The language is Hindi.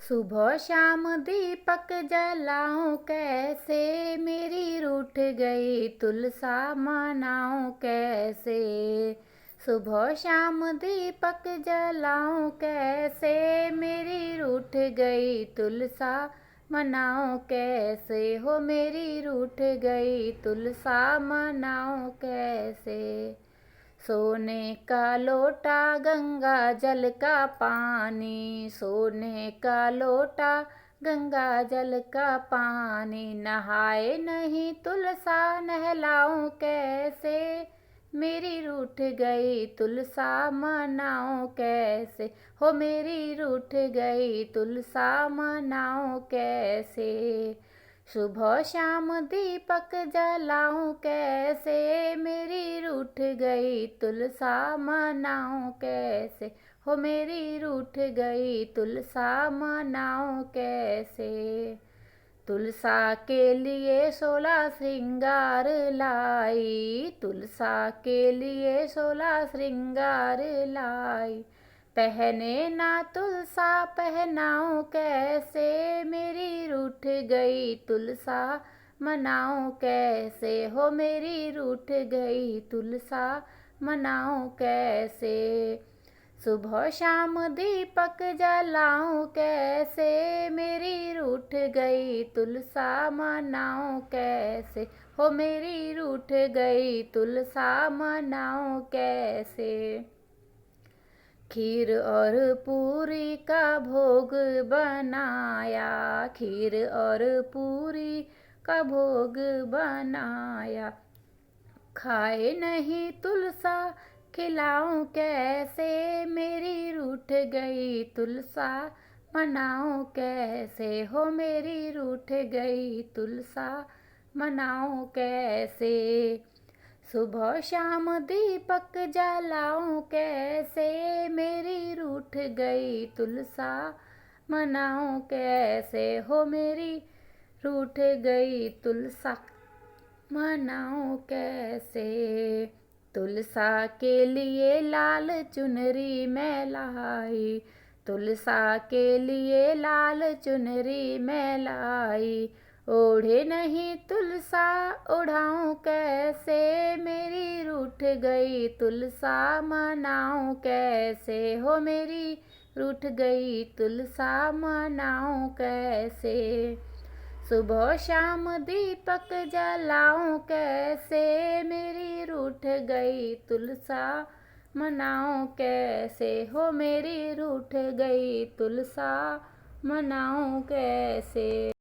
सुबह शाम दीपक जलाऊं कैसे, मेरी रूठ गई तुलसा मनाऊं कैसे। सुबह शाम दीपक जलाऊं कैसे, मेरी रूठ गई तुलसा मनाऊं कैसे। हो मेरी रूठ गई तुलसा मनाऊं कैसे। सोने का लोटा गंगा जल का पानी, सोने का लोटा गंगा जल का पानी। नहाए नहीं तुलसा नहलाऊं कैसे, मेरी रूठ गई तुलसा मनाऊं कैसे। हो मेरी रूठ गई तुलसा मनाऊं कैसे। सुबह शाम दीपक जलाऊं कैसे, मेरी रूठ गई तुलसा मनाऊं कैसे। हो मेरी रूठ गई तुलसा मनाऊं कैसे। तुलसा के लिए 16 श्रृंगार लाई, तुलसा के लिए 16 श्रृंगार लाई। पहने ना तुलसा पहनाऊं कैसे, मेरी रूठ गई तुलसा मनाऊं कैसे। हो मेरी रूठ गई तुलसा मनाऊं कैसे। सुबह शाम दीपक जलाऊं कैसे, मेरी रूठ गई तुलसा मनाऊं कैसे। हो मेरी रूठ गई तुलसा मनाऊं कैसे। खीर और पूरी का भोग बनाया, खीर और पूरी का भोग बनाया। खाए नहीं तुलसा खिलाऊं कैसे, मेरी रूठ गई तुलसा मनाऊं कैसे। हो मेरी रूठ गई तुलसा मनाऊं कैसे। सुबह शाम दीपक जलाऊं कैसे, मेरी रूठ गई तुलसा मनाऊं कैसे। हो मेरी रूठ गई तुलसा मनाऊं कैसे। तुलसा के लिए लाल चुनरी मैं लाई, तुलसा के लिए लाल चुनरी मैं लाई। ओढ़े नहीं तुलसा ओढ़ाऊं कैसे, मेरी रूठ गई तुलसा मनाऊं कैसे। हो मेरी रूठ गई तुलसा मनाऊं कैसे। सुबह शाम दीपक जलाऊं कैसे, मेरी रूठ गई तुलसा मनाऊं कैसे। हो मेरी रूठ गई तुलसा मनाऊं कैसे।